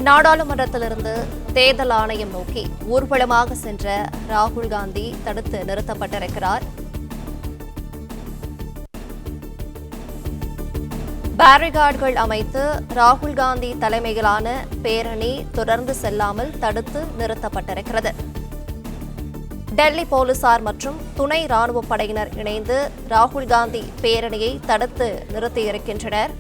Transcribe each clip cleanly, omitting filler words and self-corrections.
நாடாளுமன்றத்திலிருந்து தேர்தல் ஆணையம் நோக்கி ஊர்வலமாக சென்ற ராகுல் காந்தி தடுத்து நிறுத்தப்பட்டிருக்கிறார். பேரிகார்டுகள் அமைத்து ராகுல் காந்தி தலைமையிலான பேரணி தொடர்ந்து செல்லாமல் தடுத்து நிறுத்தப்பட்டிருக்கிறது. டெல்லி போலீசார் மற்றும் துணை ராணுவப் படையினர் இணைந்து ராகுல் காந்தி பேரணியை தடுத்து நிறுத்தியிருக்கின்றனர்.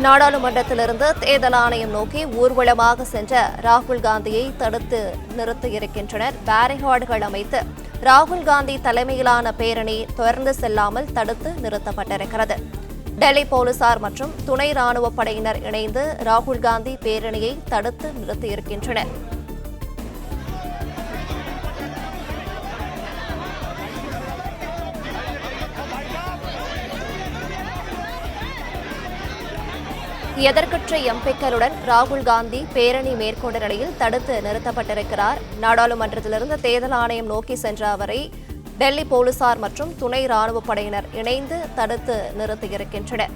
நாடாளுமன்றத்திலிருந்து தேர்தல் ஆணையம் நோக்கி ஊர்வலமாக சென்ற ராகுல் காந்தியை தடுத்து நிறுத்தியிருக்கின்றனர். பேரிகார்டுகள் அமைத்து ராகுல் காந்தி தலைமையிலான பேரணி தொடர்ந்து செல்லாமல் தடுத்து நிறுத்தப்பட்டிருக்கிறது. டெல்லி போலீசார் மற்றும் துணை ராணுவப் படையினர் இணைந்து ராகுல் காந்தி பேரணியை தடுத்து நிறுத்தியிருக்கின்றனர். எதிர்க்கட்சி எம்பிக்களுடன் ராகுல் காந்தி பேரணி மேற்கொண்ட நிலையில் தடுத்து நிறுத்தப்பட்டிருக்கிறார். நாடாளுமன்றத்திலிருந்து தேர்தல் ஆணையம் நோக்கி சென்ற அவரை டெல்லி போலீசார் மற்றும் துணை ராணுவப் படையினர் இணைந்து தடுத்து நிறுத்தியிருக்கின்றனர்.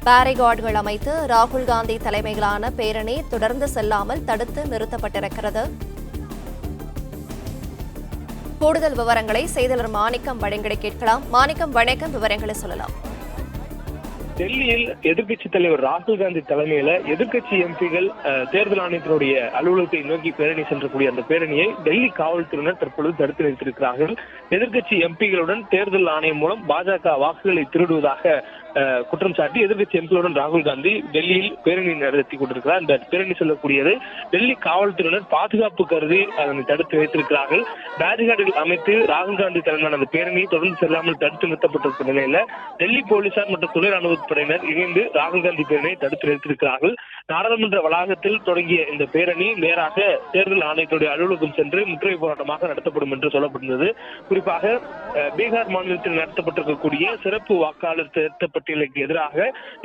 பேரிகார்டுகள் அமைத்து ராகுல் காந்தி தலைமையிலான பேரணி தொடர்ந்து செல்லாமல் தடுத்து நிறுத்தப்பட்டிருக்கிறது. கூடுதல் விவரங்களை செய்தியாளர் மாணிக்கம் வழங்கிட கேட்கலாம். மாணிக்கம், வணக்கம். விவரங்களை சொல்லலாம். டெல்லியில் எதிர்க்கட்சித் தலைவர் ராகுல் காந்தி தலைமையில எதிர்க்கட்சி எம்பிகள் தேர்தல் ஆணையத்தினுடைய அலுவலகத்தை நோக்கி பேரணி சென்றக்கூடிய அந்த பேரணியை டெல்லி காவல்துறையினர் தற்பொழுது தடுத்து நிறுத்தியிருக்கிறார்கள். எதிர்க்கட்சி எம்பிகளுடன் தேர்தல் ஆணையம் மூலம் பாஜக வாக்குகளை திருடுவதாக குற்றம் சாட்டி எதிர்க்கட்சி எம்பிகளுடன் ராகுல் காந்தி டெல்லியில் பேரணி நடத்தி கொண்டிருக்கிறார். இந்த பேரணி செல்லக்கூடியது டெல்லி காவல்துறையினர் பாதுகாப்பு கருதி அதனை தடுத்து வைத்திருக்கிறார்கள். பேரிகார்டுகள் அமைத்து ராகுல் காந்தி தலைமையிலான அந்த பேரணி தொடர்ந்து செல்லாமல் தடுத்து நிறுத்தப்பட்டிருக்கிற நிலையில டெல்லி போலீசார் மற்றும் துணை ராணுவப் படையினர் இணைந்து ராகுல் காந்தி பேரணியை தடுத்து நிறுத்தியிருக்கிறார்கள். நாடாளுமன்ற வளாகத்தில் தொடங்கிய இந்த பேரணி நேராக தேர்தல் ஆணையத்துடைய அலுவலகம் சென்று முற்றுகை போராட்டமாக நடத்தப்படும் என்று சொல்லப்பட்டிருந்தது. குறிப்பாக பீகார் மாநிலத்தில் நடத்தப்பட்டிருக்கக்கூடிய சிறப்பு வாக்காளர் திருத்த பட்டியலுக்கு எதிராக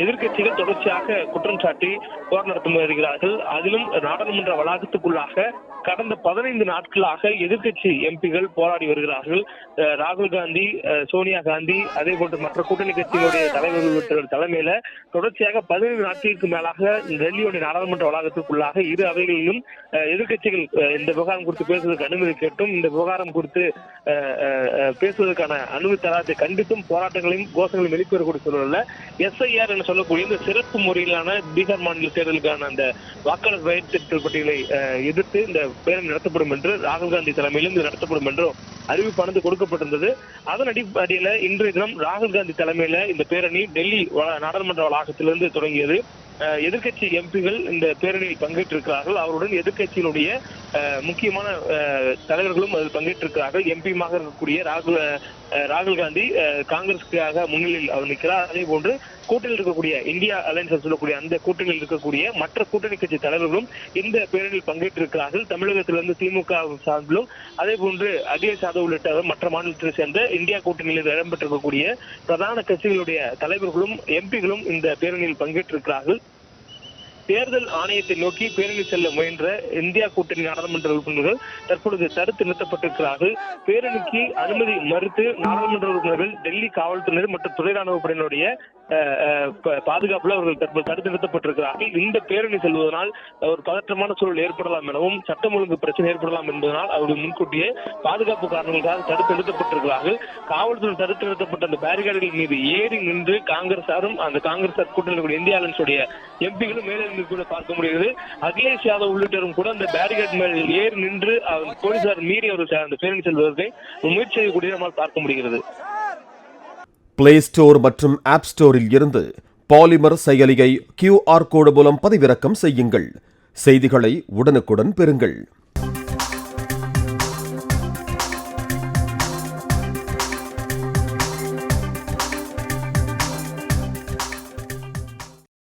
எதிர்க்கட்சிகள் தொடர்ச்சியாக குற்றம் சாட்டி போராட்டம் நடத்தி வருகிறார்கள். அதிலும் நாடாளுமன்ற வளாகத்துக்குள்ளாக கடந்த 15 நாட்களாக எதிர்க்கட்சி எம்பிகள் போராடி வருகிறார்கள். ராகுல் காந்தி, சோனியா காந்தி, அதே போன்று மற்ற கூட்டணி கட்சிகளுடைய தலைவர்கள் தலைமையில தொடர்ச்சியாக 15 நாட்களுக்கு மேலாக டெல்லியுடைய நாடாளுமன்ற வளாகத்திற்குள்ளாக இரு அவைகளிலும் எதிர்க்கட்சிகள் இந்த விவகாரம் குறித்து பேசுவதற்கு அனுமதி கேட்டும் இந்த விவகாரம் குறித்து பேசுவதற்கான அனுமதி தராதை கண்டித்தும் போராட்டங்களையும் கோஷங்களையும் எழுப்பி வரக்கூடிய சூழல்ல SIR என சொல்லக்கூடிய இந்த சிறப்பு முறையிலான பீகார் மாநில தேர்தலுக்கான அந்த வாக்காளர் பெயர் திருத்த பட்டியலை எதிர்த்து இந்த பேரணி நடத்தப்படும் என்று ராகுல் காந்தி தலைமையிலும் இது நடத்தப்படும் என்றும் அறிவிப்பானது கொடுக்கப்பட்டிருந்தது. அதன் அடிப்படையில இன்றைய தினம் ராகுல் காந்தி தலைமையில இந்த பேரணி டெல்லி நாடாளுமன்ற வளாகத்திலிருந்து தொடங்கியது. எதிர்க்கட்சி எம்பிகள் இந்த பேரணியில் பங்கேற்றிருக்கிறார்கள். அவருடன் எதிர்க்கட்சியினுடைய முக்கியமான தலைவர்களும் அதில் பங்கேற்றிருக்கிறார்கள். எம்பியுமாக இருக்கக்கூடிய ராகுல் காந்தி காங்கிரஸுக்காக முன்னிலையில் அவர் நிற்கிறார். அதே போன்று கூட்டணியில் இருக்கக்கூடிய இந்தியா அலையன்ஸ் சொல்லக்கூடிய அந்த கூட்டணியில் இருக்கக்கூடிய மற்ற கூட்டணி கட்சி தலைவர்களும் இந்த பேரணியில் பங்கேற்றிருக்கிறார்கள். தமிழகத்திலிருந்து திமுக சார்பிலும் அதே போன்று அகிலேஷ் யாதவ் உள்ளிட்ட மற்ற மாநிலத்தை சேர்ந்த இந்தியா கூட்டணியில் இடம்பெற்றிருக்கக்கூடிய பிரதான கட்சிகளுடைய தலைவர்களும் எம்பிகளும் இந்த பேரணியில் பங்கேற்றிருக்கிறார்கள். தேர்தல் ஆணையத்தை நோக்கி பேரணி செல்ல முயன்ற இந்தியா கூட்டணி நாடாளுமன்ற உறுப்பினர்கள் தற்பொழுது தடுத்து நிறுத்தப்பட்டிருக்கிறார்கள். பேரணிக்கு அனுமதி மறுத்து நாடாளுமன்ற உறுப்பினர்கள் டெல்லி காவல்துறையினர் மற்றும் துணை ராணுவ படையினுடைய பாதுகாப்புல அவர்கள் தற்போது தடுத்து நிறுத்தப்பட்டிருக்கிறார்கள். இந்த பேரணி செல்வதனால் ஒரு பதற்றமான சூழல் ஏற்படலாம் எனவும் சட்டம் ஒழுங்கு பிரச்சனை ஏற்படலாம் என்பதனால் அவர்கள் முன்கூட்டியே பாதுகாப்பு காரணங்களுக்காக தடுத்து நிறுத்தப்பட்டிருக்கிறார்கள். காவல்துறை தடுத்து நிறுத்தப்பட்ட அந்த பேரிகார்டுகள் மீது ஏறி நின்று காங்கிரசாரும் அந்த காங்கிரஸ் கூட்டணி இந்தியா அலையன்ஸுடைய எம்பிகளும் மேலே கூட பார்க்க முடிகிறது. அகிலேஷ் யாதவ் உள்ளிட்டரும் கூட அந்த பேரிகார்டு மேல் ஏறி நின்று போலீசார் மீறி அவர்கள் அந்த பேரணி செல்வதற்கு முயற்சி செய்யக்கூடிய நம்மால் பார்க்க முடிகிறது. பிளே ஸ்டோர் மற்றும் ஆப் ஸ்டோரில் இருந்து பாலிமர் செயலியை QR கோடு மூலம் பதிவிறக்கம் செய்யுங்கள். செய்திகளை உடனுக்குடன் பெறுங்கள்.